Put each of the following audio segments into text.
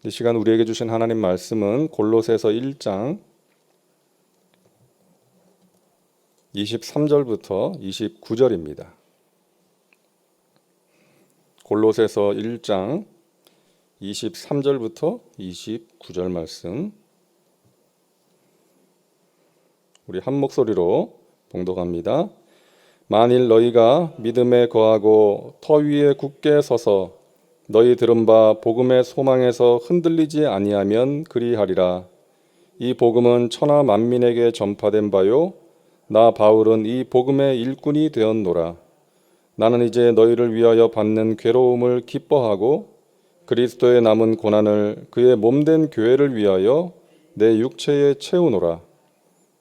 이 시간 우리에게 주신 하나님 말씀은 골로새서 1장 23절부터 29절입니다. 골로새서 1장 23절부터 29절 말씀 우리 한 목소리로 봉독합니다. 만일 너희가 믿음에 거하고 터 위에 굳게 서서 너희 들은 바 복음의 소망에서 흔들리지 아니하면 그리하리라. 이 복음은 천하 만민에게 전파된 바요 나 바울은 이 복음의 일꾼이 되었노라. 나는 이제 너희를 위하여 받는 괴로움을 기뻐하고 그리스도의 남은 고난을 그의 몸된 교회를 위하여 내 육체에 채우노라.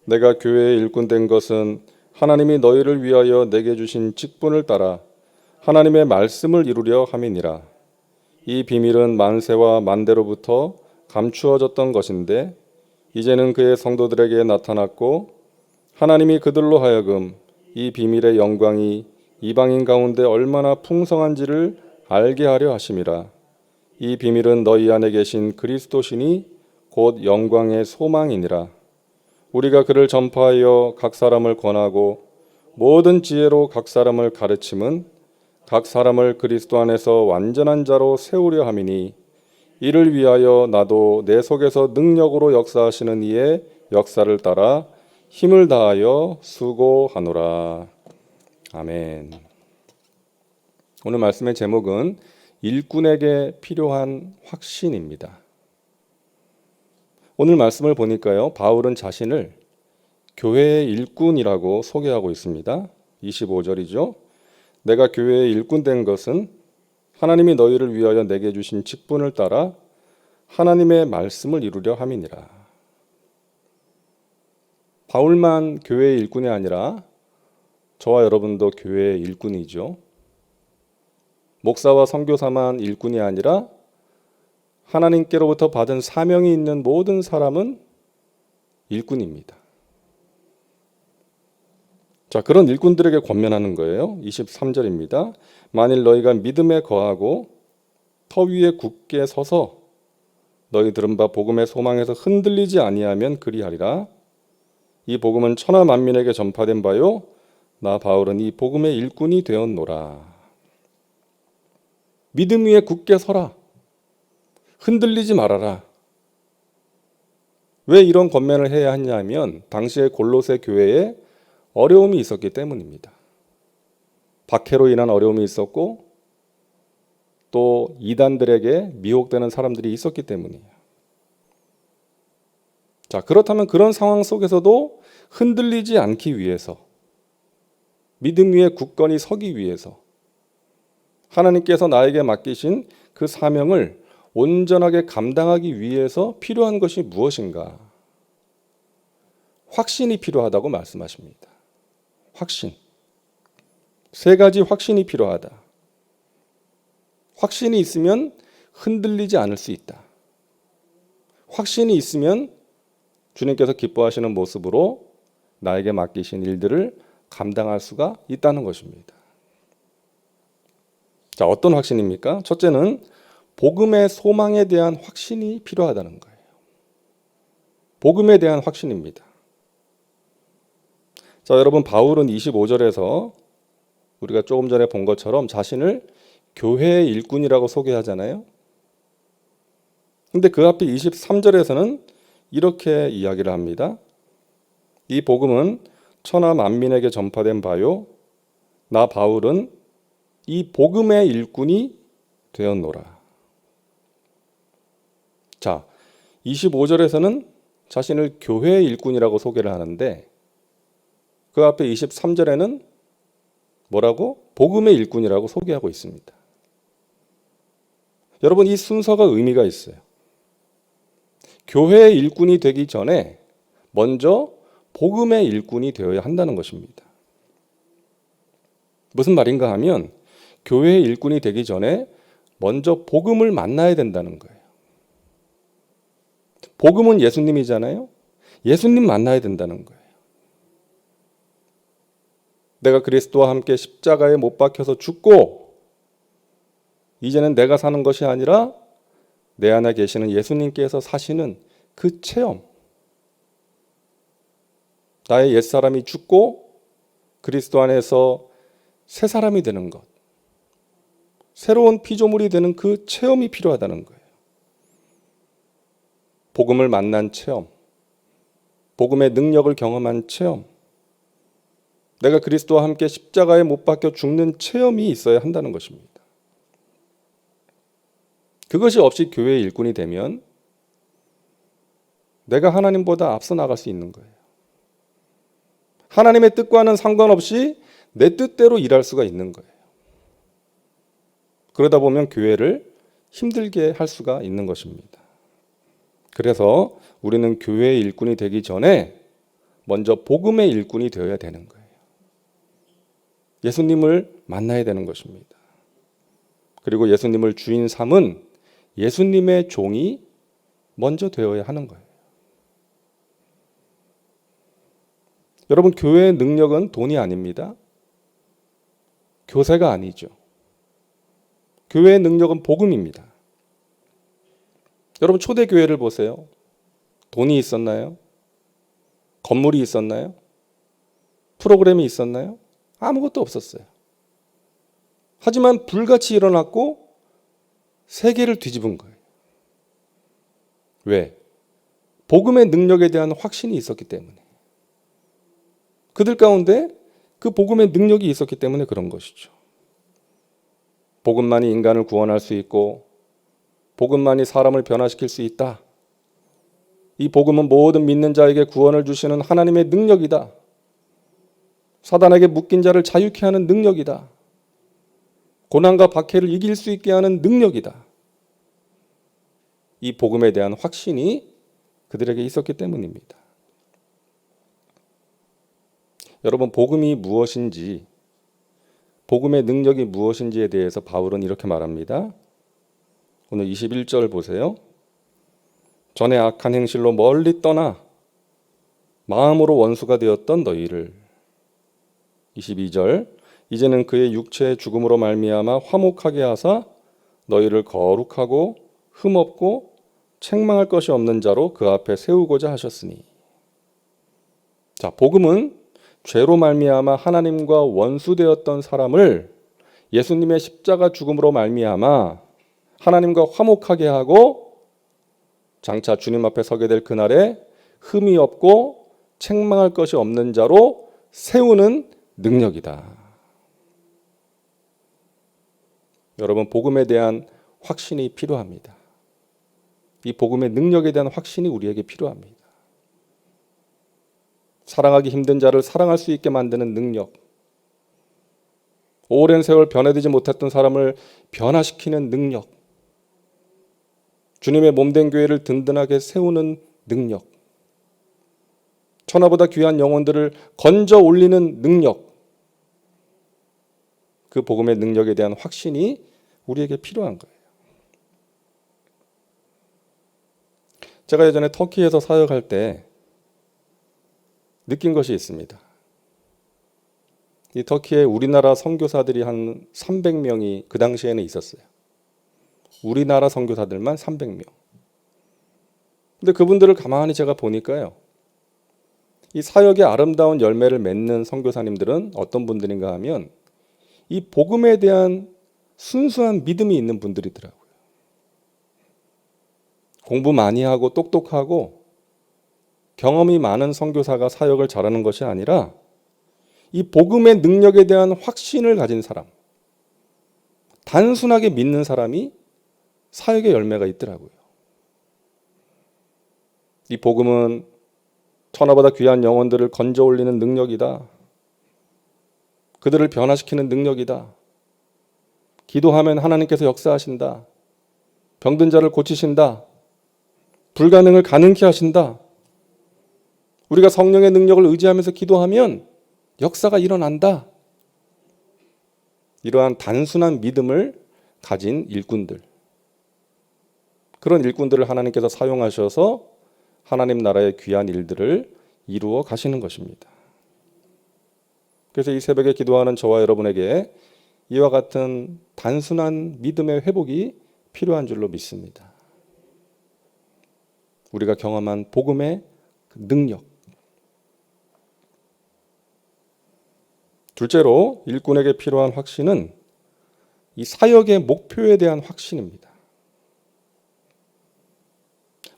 내가 교회의 일꾼 된 것은 하나님이 너희를 위하여 내게 주신 직분을 따라 하나님의 말씀을 이루려 함이니라. 이 비밀은 만세와 만대로부터 감추어졌던 것인데 이제는 그의 성도들에게 나타났고 하나님이 그들로 하여금 이 비밀의 영광이 이방인 가운데 얼마나 풍성한지를 알게 하려 하심이라. 이 비밀은 너희 안에 계신 그리스도시니 곧 영광의 소망이니라. 우리가 그를 전파하여 각 사람을 권하고 모든 지혜로 각 사람을 가르침은 각 사람을 그리스도 안에서 완전한 자로 세우려 함이니 이를 위하여 나도 내 속에서 능력으로 역사하시는 이의 역사를 따라 힘을 다하여 수고하노라. 아멘. 오늘 말씀의 제목은 일꾼에게 필요한 확신입니다. 오늘 말씀을 보니까요, 바울은 자신을 교회의 일꾼이라고 소개하고 있습니다. 25절이죠. 내가 교회의 일꾼 된 것은 하나님이 너희를 위하여 내게 주신 직분을 따라 하나님의 말씀을 이루려 함이니라. 바울만 교회의 일꾼이 아니라 저와 여러분도 교회의 일꾼이죠. 목사와 선교사만 일꾼이 아니라 하나님께로부터 받은 사명이 있는 모든 사람은 일꾼입니다. 자, 그런 일꾼들에게 권면하는 거예요. 23절입니다. 만일 너희가 믿음에 거하고 터 위에 굳게 서서 너희 들은 바 복음의 소망에서 흔들리지 아니하면 그리하리라. 이 복음은 천하 만민에게 전파된 바요 나 바울은 이 복음의 일꾼이 되었노라. 믿음 위에 굳게 서라. 흔들리지 말아라. 왜 이런 권면을 해야 하냐면 당시의 골로새 교회에 어려움이 있었기 때문입니다. 박해로 인한 어려움이 있었고 또 이단들에게 미혹되는 사람들이 있었기 때문이에요. 자, 그렇다면 그런 상황 속에서도 흔들리지 않기 위해서 믿음 위에 굳건히 서기 위해서 하나님께서 나에게 맡기신 그 사명을 온전하게 감당하기 위해서 필요한 것이 무엇인가? 확신이 필요하다고 말씀하십니다. 확신. 세 가지 확신이 필요하다. 확신이 있으면 흔들리지 않을 수 있다. 확신이 있으면 주님께서 기뻐하시는 모습으로 나에게 맡기신 일들을 감당할 수가 있다는 것입니다. 자, 어떤 확신입니까? 첫째는 복음의 소망에 대한 확신이 필요하다는 거예요. 복음에 대한 확신입니다. 자, 여러분, 바울은 25절에서 우리가 조금 전에 본 것처럼 자신을 교회의 일꾼이라고 소개하잖아요. 근데 그 앞에 23절에서는 이렇게 이야기를 합니다. 이 복음은 천하 만민에게 전파된 바요 나 바울은 이 복음의 일꾼이 되었노라. 자, 25절에서는 자신을 교회의 일꾼이라고 소개를 하는데 그 앞에 23절에는 뭐라고? 복음의 일꾼이라고 소개하고 있습니다. 여러분, 이 순서가 의미가 있어요. 교회의 일꾼이 되기 전에 먼저 복음의 일꾼이 되어야 한다는 것입니다. 무슨 말인가 하면 교회의 일꾼이 되기 전에 먼저 복음을 만나야 된다는 거예요. 복음은 예수님이잖아요. 예수님 만나야 된다는 거예요. 내가 그리스도와 함께 십자가에 못 박혀서 죽고 이제는 내가 사는 것이 아니라 내 안에 계시는 예수님께서 사시는 그 체험, 나의 옛사람이 죽고 그리스도 안에서 새 사람이 되는 것, 새로운 피조물이 되는 그 체험이 필요하다는 거예요. 복음을 만난 체험, 복음의 능력을 경험한 체험, 내가 그리스도와 함께 십자가에 못 박혀 죽는 체험이 있어야 한다는 것입니다. 그것이 없이 교회의 일꾼이 되면 내가 하나님보다 앞서 나갈 수 있는 거예요. 하나님의 뜻과는 상관없이 내 뜻대로 일할 수가 있는 거예요. 그러다 보면 교회를 힘들게 할 수가 있는 것입니다. 그래서 우리는 교회의 일꾼이 되기 전에 먼저 복음의 일꾼이 되어야 되는 거예요. 예수님을 만나야 되는 것입니다. 그리고 예수님을 주인 삼은 예수님의 종이 먼저 되어야 하는 거예요. 여러분, 교회의 능력은 돈이 아닙니다. 교세가 아니죠. 교회의 능력은 복음입니다. 여러분, 초대교회를 보세요. 돈이 있었나요? 건물이 있었나요? 프로그램이 있었나요? 아무것도 없었어요. 하지만 불같이 일어났고 세계를 뒤집은 거예요. 왜? 복음의 능력에 대한 확신이 있었기 때문에. 그들 가운데 그 복음의 능력이 있었기 때문에 그런 것이죠. 복음만이 인간을 구원할 수 있고 복음만이 사람을 변화시킬 수 있다. 이 복음은 모든 믿는 자에게 구원을 주시는 하나님의 능력이다. 사단에게 묶인 자를 자유케 하는 능력이다. 고난과 박해를 이길 수 있게 하는 능력이다. 이 복음에 대한 확신이 그들에게 있었기 때문입니다. 여러분, 복음이 무엇인지, 복음의 능력이 무엇인지에 대해서 바울은 이렇게 말합니다. 오늘 21절 보세요. 전에 악한 행실로 멀리 떠나 마음으로 원수가 되었던 너희를. 22절 이제는 그의 육체의 죽음으로 말미암아 화목하게 하사 너희를 거룩하고 흠없고 책망할 것이 없는 자로 그 앞에 세우고자 하셨으니. 자, 복음은 죄로 말미암아 하나님과 원수되었던 사람을 예수님의 십자가 죽음으로 말미암아 하나님과 화목하게 하고 장차 주님 앞에 서게 될 그날에 흠이 없고 책망할 것이 없는 자로 세우는 능력이다. 여러분, 복음에 대한 확신이 필요합니다. 이 복음의 능력에 대한 확신이 우리에게 필요합니다. 사랑하기 힘든 자를 사랑할 수 있게 만드는 능력, 오랜 세월 변화되지 못했던 사람을 변화시키는 능력, 주님의 몸된 교회를 든든하게 세우는 능력, 천하보다 귀한 영혼들을 건져 올리는 능력, 그 복음의 능력에 대한 확신이 우리에게 필요한 거예요. 제가 예전에 터키에서 사역할 때 느낀 것이 있습니다. 이 터키에 우리나라 선교사들이 한 300명이 그 당시에는 있었어요. 우리나라 선교사들만 300명. 근데 그분들을 가만히 제가 보니까요, 이 사역의 아름다운 열매를 맺는 선교사님들은 어떤 분들인가 하면 이 복음에 대한 순수한 믿음이 있는 분들이더라고요. 공부 많이 하고 똑똑하고 경험이 많은 선교사가 사역을 잘하는 것이 아니라 이 복음의 능력에 대한 확신을 가진 사람, 단순하게 믿는 사람이 사역의 열매가 있더라고요. 이 복음은 천하보다 귀한 영혼들을 건져 올리는 능력이다. 그들을 변화시키는 능력이다. 기도하면 하나님께서 역사하신다. 병든 자를 고치신다. 불가능을 가능케 하신다. 우리가 성령의 능력을 의지하면서 기도하면 역사가 일어난다. 이러한 단순한 믿음을 가진 일꾼들, 그런 일꾼들을 하나님께서 사용하셔서 하나님 나라의 귀한 일들을 이루어 가시는 것입니다. 그래서 이 새벽에 기도하는 저와 여러분에게 이와 같은 단순한 믿음의 회복이 필요한 줄로 믿습니다. 우리가 경험한 복음의 그 능력. 둘째로 일꾼에게 필요한 확신은 이 사역의 목표에 대한 확신입니다.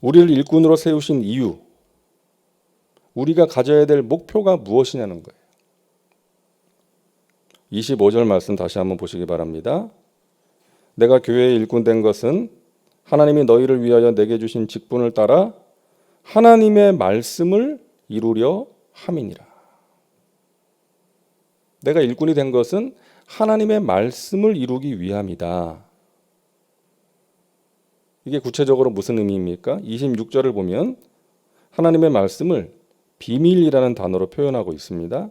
우리를 일꾼으로 세우신 이유, 우리가 가져야 될 목표가 무엇이냐는 거예요. 25절 말씀 다시 한번 보시기 바랍니다. 내가 교회의 일꾼 된 것은 하나님이 너희를 위하여 내게 주신 직분을 따라 하나님의 말씀을 이루려 함이니라. 내가 일꾼이 된 것은 하나님의 말씀을 이루기 위함이다. 이게 구체적으로 무슨 의미입니까? 26절을 보면 하나님의 말씀을 비밀이라는 단어로 표현하고 있습니다.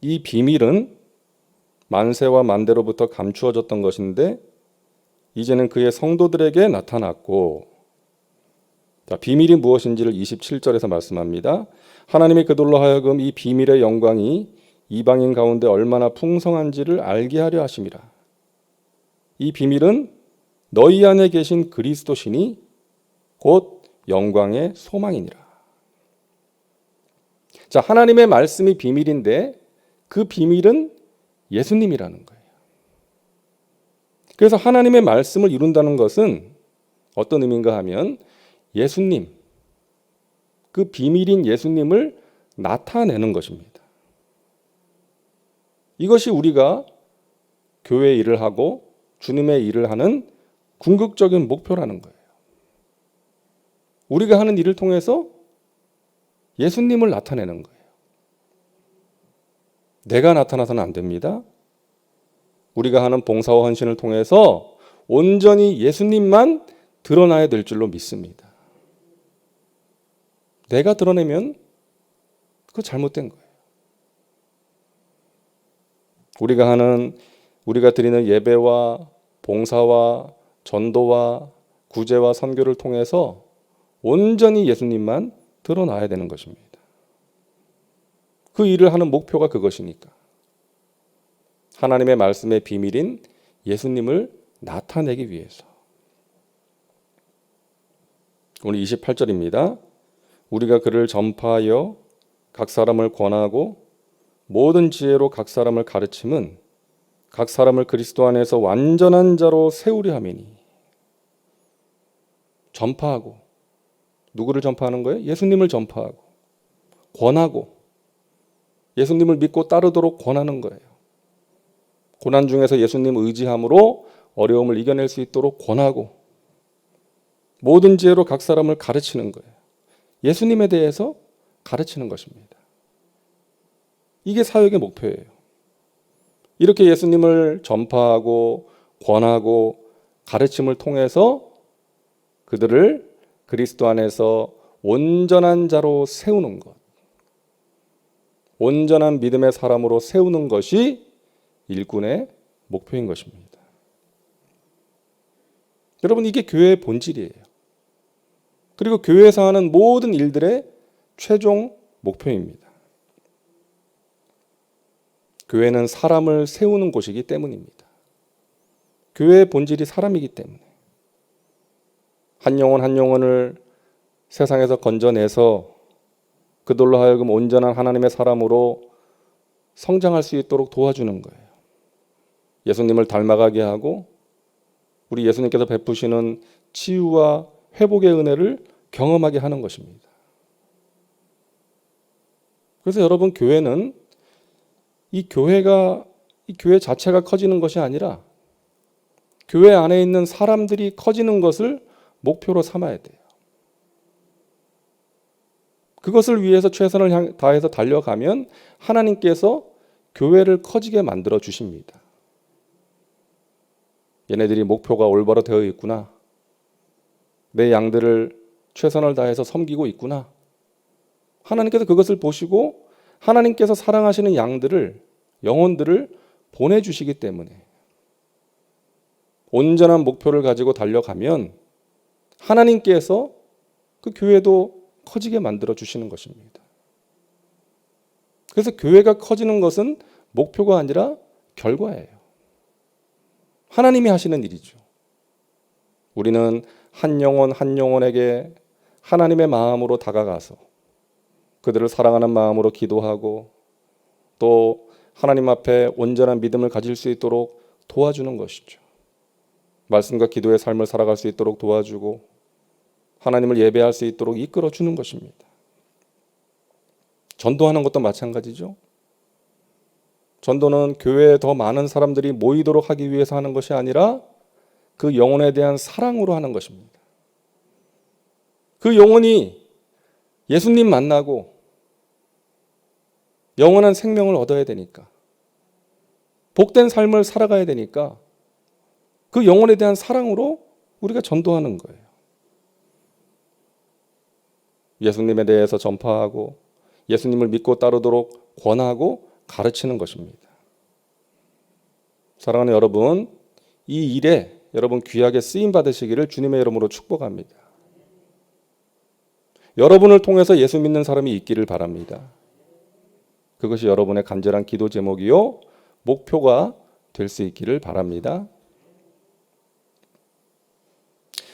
이 비밀은 만세와 만대로부터 감추어졌던 것인데 이제는 그의 성도들에게 나타났고, 자, 비밀이 무엇인지를 27절에서 말씀합니다. 하나님이 그들로 하여금 이 비밀의 영광이 이방인 가운데 얼마나 풍성한지를 알게 하려 하심이라. 이 비밀은 너희 안에 계신 그리스도시니 곧 영광의 소망이니라. 자, 하나님의 말씀이 비밀인데 그 비밀은 예수님이라는 거예요. 그래서 하나님의 말씀을 이룬다는 것은 어떤 의미인가 하면 예수님, 그 비밀인 예수님을 나타내는 것입니다. 이것이 우리가 교회 일을 하고 주님의 일을 하는 궁극적인 목표라는 거예요. 우리가 하는 일을 통해서 예수님을 나타내는 거예요. 내가 나타나서는 안 됩니다. 우리가 하는 봉사와 헌신을 통해서 온전히 예수님만 드러나야 될 줄로 믿습니다. 내가 드러내면 그거 잘못된 거예요. 우리가 드리는 예배와 봉사와 전도와 구제와 선교를 통해서 온전히 예수님만 드러나야 되는 것입니다. 그 일을 하는 목표가 그것이니까. 하나님의 말씀의 비밀인 예수님을 나타내기 위해서. 오늘 28절입니다. 우리가 그를 전파하여 각 사람을 권하고 모든 지혜로 각 사람을 가르침은 각 사람을 그리스도 안에서 완전한 자로 세우려 함이니. 전파하고, 누구를 전파하는 거예요? 예수님을 전파하고 권하고, 예수님을 믿고 따르도록 권하는 거예요. 고난 중에서 예수님 의지함으로 어려움을 이겨낼 수 있도록 권하고, 모든 지혜로 각 사람을 가르치는 거예요. 예수님에 대해서 가르치는 것입니다. 이게 사역의 목표예요. 이렇게 예수님을 전파하고 권하고 가르침을 통해서 그들을 그리스도 안에서 온전한 자로 세우는 것, 온전한 믿음의 사람으로 세우는 것이 일꾼의 목표인 것입니다. 여러분, 이게 교회의 본질이에요. 그리고 교회에서 하는 모든 일들의 최종 목표입니다. 교회는 사람을 세우는 곳이기 때문입니다. 교회의 본질이 사람이기 때문에 한 영혼 한 영혼을 세상에서 건져내서 그들로 하여금 온전한 하나님의 사람으로 성장할 수 있도록 도와주는 거예요. 예수님을 닮아가게 하고 우리 예수님께서 베푸시는 치유와 회복의 은혜를 경험하게 하는 것입니다. 그래서 여러분, 교회는 이 교회 자체가 커지는 것이 아니라 교회 안에 있는 사람들이 커지는 것을 목표로 삼아야 돼요. 그것을 위해서 최선을 다해서 달려가면 하나님께서 교회를 커지게 만들어 주십니다. 얘네들이 목표가 올바로 되어 있구나. 내 양들을 최선을 다해서 섬기고 있구나. 하나님께서 그것을 보시고 하나님께서 사랑하시는 양들을, 영혼들을 보내주시기 때문에 온전한 목표를 가지고 달려가면 하나님께서 그 교회도 커지게 만들어 주시는 것입니다. 그래서 교회가 커지는 것은 목표가 아니라 결과예요. 하나님이 하시는 일이죠. 우리는 한 영혼 한 영혼에게 하나님의 마음으로 다가가서 그들을 사랑하는 마음으로 기도하고 또 하나님 앞에 온전한 믿음을 가질 수 있도록 도와주는 것이죠. 말씀과 기도의 삶을 살아갈 수 있도록 도와주고 하나님을 예배할 수 있도록 이끌어 주는 것입니다. 전도하는 것도 마찬가지죠. 전도는 교회에 더 많은 사람들이 모이도록 하기 위해서 하는 것이 아니라 그 영혼에 대한 사랑으로 하는 것입니다. 그 영혼이 예수님 만나고 영원한 생명을 얻어야 되니까, 복된 삶을 살아가야 되니까 그 영혼에 대한 사랑으로 우리가 전도하는 거예요. 예수님에 대해서 전파하고 예수님을 믿고 따르도록 권하고 가르치는 것입니다. 사랑하는 여러분, 이 일에 여러분 귀하게 쓰임 받으시기를 주님의 이름으로 축복합니다. 여러분을 통해서 예수 믿는 사람이 있기를 바랍니다. 그것이 여러분의 간절한 기도 제목이요 목표가 될 수 있기를 바랍니다.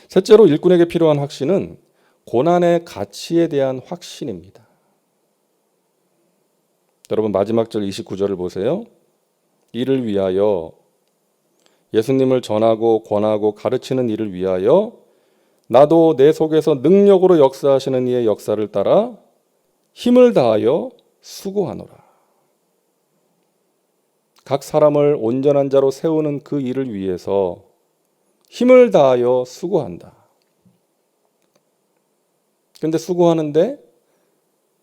셋째로 일꾼에게 필요한 확신은 고난의 가치에 대한 확신입니다. 여러분 마지막 절 29절을 보세요. 이를 위하여, 예수님을 전하고 권하고 가르치는 일을 위하여 나도 내 속에서 능력으로 역사하시는 이의 역사를 따라 힘을 다하여 수고하노라. 각 사람을 온전한 자로 세우는 그 일을 위해서 힘을 다하여 수고한다. 그런데 수고하는데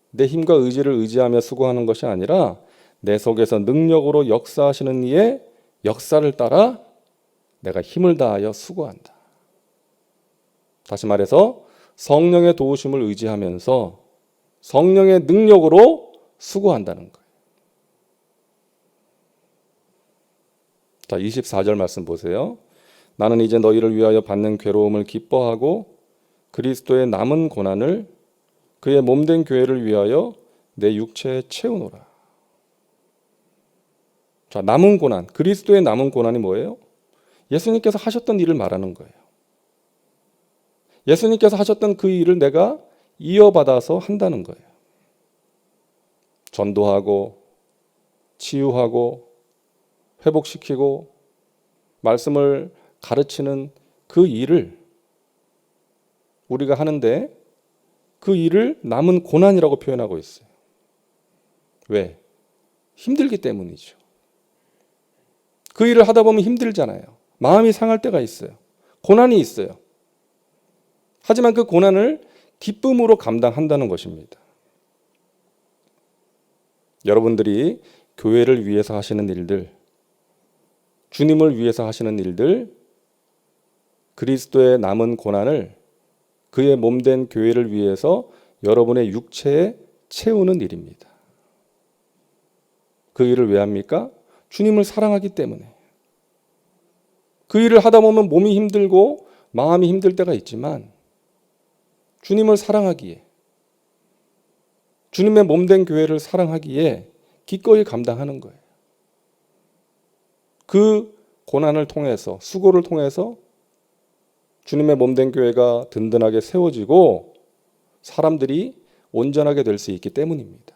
내 힘과 의지를 의지하며 수고하는 것이 아니라 내 속에서 능력으로 역사하시는 이의 역사를 따라 내가 힘을 다하여 수고한다. 다시 말해서 성령의 도우심을 의지하면서 성령의 능력으로 수고한다는 거예요. 자, 24절 말씀 보세요. 나는 이제 너희를 위하여 받는 괴로움을 기뻐하고 그리스도의 남은 고난을 그의 몸된 교회를 위하여 내 육체에 채우노라. 자, 남은 고난, 그리스도의 남은 고난이 뭐예요? 예수님께서 하셨던 일을 말하는 거예요. 예수님께서 하셨던 그 일을 내가 이어받아서 한다는 거예요. 전도하고 치유하고 회복시키고 말씀을 가르치는 그 일을 우리가 하는데 그 일을 남은 고난이라고 표현하고 있어요. 왜? 힘들기 때문이죠. 그 일을 하다 보면 힘들잖아요. 마음이 상할 때가 있어요. 고난이 있어요. 하지만 그 고난을 기쁨으로 감당한다는 것입니다. 여러분들이 교회를 위해서 하시는 일들, 주님을 위해서 하시는 일들, 그리스도의 남은 고난을 그의 몸된 교회를 위해서 여러분의 육체에 채우는 일입니다. 그 일을 왜 합니까? 주님을 사랑하기 때문에. 그 일을 하다 보면 몸이 힘들고 마음이 힘들 때가 있지만 주님을 사랑하기에, 주님의 몸된 교회를 사랑하기에 기꺼이 감당하는 거예요. 그 고난을 통해서, 수고를 통해서 주님의 몸된 교회가 든든하게 세워지고 사람들이 온전하게 될 수 있기 때문입니다.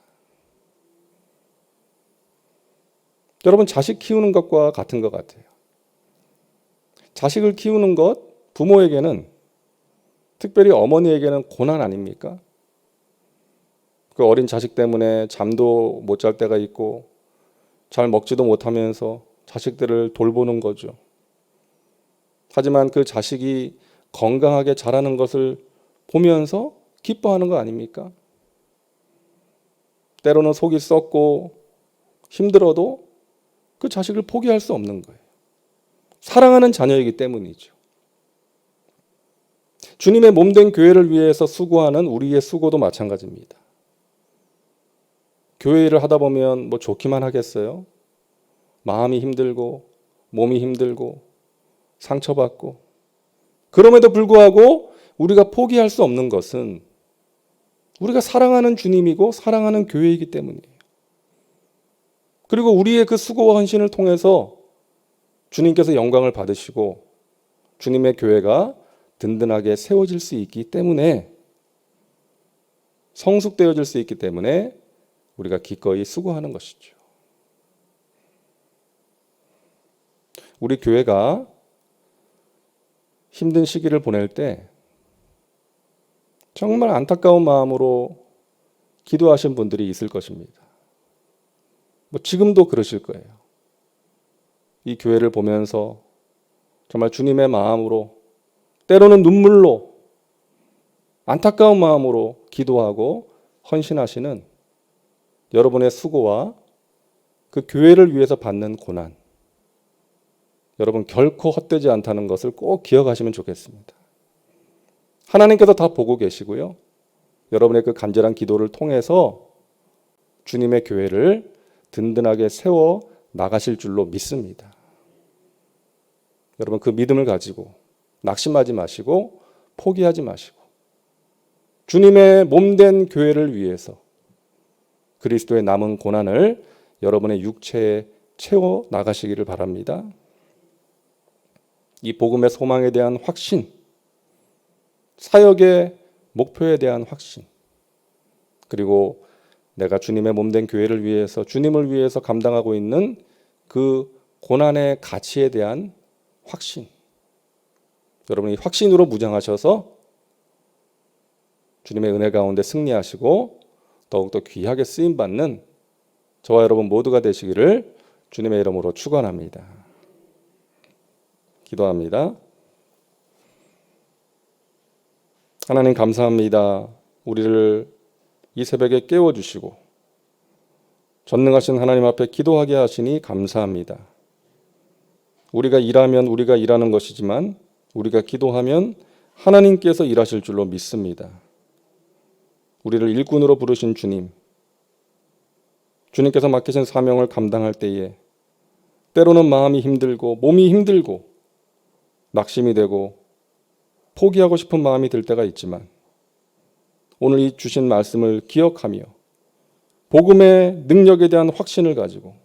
여러분, 자식 키우는 것과 같은 것 같아요. 자식을 키우는 것, 부모에게는, 특별히 어머니에게는 고난 아닙니까? 그 어린 자식 때문에 잠도 못 잘 때가 있고 잘 먹지도 못하면서 자식들을 돌보는 거죠. 하지만 그 자식이 건강하게 자라는 것을 보면서 기뻐하는 거 아닙니까? 때로는 속이 썩고 힘들어도 그 자식을 포기할 수 없는 거예요. 사랑하는 자녀이기 때문이죠. 주님의 몸된 교회를 위해서 수고하는 우리의 수고도 마찬가지입니다. 교회 일을 하다 보면 뭐 좋기만 하겠어요? 마음이 힘들고 몸이 힘들고 상처받고, 그럼에도 불구하고 우리가 포기할 수 없는 것은 우리가 사랑하는 주님이고 사랑하는 교회이기 때문이에요. 그리고 우리의 그 수고와 헌신을 통해서 주님께서 영광을 받으시고 주님의 교회가 든든하게 세워질 수 있기 때문에 성숙되어질 수 있기 때문에 우리가 기꺼이 수고하는 것이죠. 우리 교회가 힘든 시기를 보낼 때 정말 안타까운 마음으로 기도하신 분들이 있을 것입니다. 지금도 그러실 거예요. 이 교회를 보면서 정말 주님의 마음으로, 때로는 눈물로, 안타까운 마음으로 기도하고 헌신하시는 여러분의 수고와 그 교회를 위해서 받는 고난, 여러분 결코 헛되지 않다는 것을 꼭 기억하시면 좋겠습니다. 하나님께서 다 보고 계시고요. 여러분의 그 간절한 기도를 통해서 주님의 교회를 든든하게 세워 나가실 줄로 믿습니다. 여러분 그 믿음을 가지고 낙심하지 마시고 포기하지 마시고 주님의 몸된 교회를 위해서 그리스도의 남은 고난을 여러분의 육체에 채워 나가시기를 바랍니다. 이 복음의 소망에 대한 확신, 사역의 목표에 대한 확신, 그리고 내가 주님의 몸된 교회를 위해서, 주님을 위해서 감당하고 있는 그 고난의 가치에 대한 확신, 여러분이 확신으로 무장하셔서 주님의 은혜 가운데 승리하시고 더욱더 귀하게 쓰임받는 저와 여러분 모두가 되시기를 주님의 이름으로 축원합니다. 기도합니다. 하나님 감사합니다. 우리를 이 새벽에 깨워주시고 전능하신 하나님 앞에 기도하게 하시니 감사합니다. 우리가 일하면 우리가 일하는 것이지만 우리가 기도하면 하나님께서 일하실 줄로 믿습니다. 우리를 일꾼으로 부르신 주님, 주님께서 맡기신 사명을 감당할 때에 때로는 마음이 힘들고 몸이 힘들고 낙심이 되고 포기하고 싶은 마음이 들 때가 있지만 오늘 이 주신 말씀을 기억하며 복음의 능력에 대한 확신을 가지고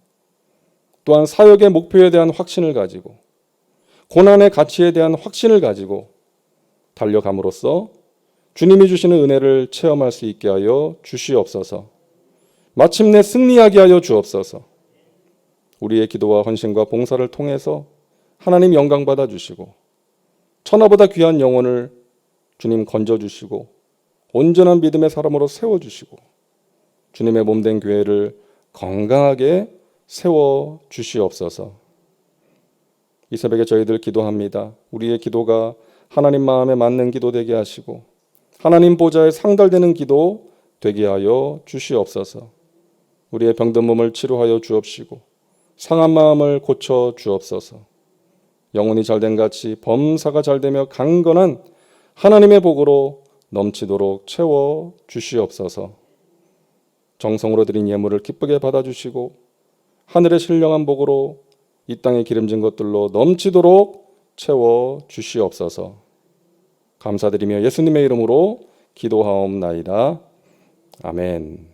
또한 사역의 목표에 대한 확신을 가지고 고난의 가치에 대한 확신을 가지고 달려감으로써 주님이 주시는 은혜를 체험할 수 있게 하여 주시옵소서. 마침내 승리하게 하여 주옵소서. 우리의 기도와 헌신과 봉사를 통해서 하나님 영광 받아 주시고 천하보다 귀한 영혼을 주님 건져주시고 온전한 믿음의 사람으로 세워주시고 주님의 몸된 교회를 건강하게 세워주시옵소서. 이 새벽에 저희들 기도합니다. 우리의 기도가 하나님 마음에 맞는 기도 되게 하시고 하나님 보좌에 상달되는 기도 되게 하여 주시옵소서. 우리의 병든 몸을 치료하여 주옵시고 상한 마음을 고쳐 주옵소서. 영혼이 잘된 같이 범사가 잘되며 강건한 하나님의 복으로 넘치도록 채워 주시옵소서. 정성으로 드린 예물을 기쁘게 받아주시고 하늘의 신령한 복으로 이 땅에 기름진 것들로 넘치도록 채워 주시옵소서. 감사드리며 예수님의 이름으로 기도하옵나이다. 아멘.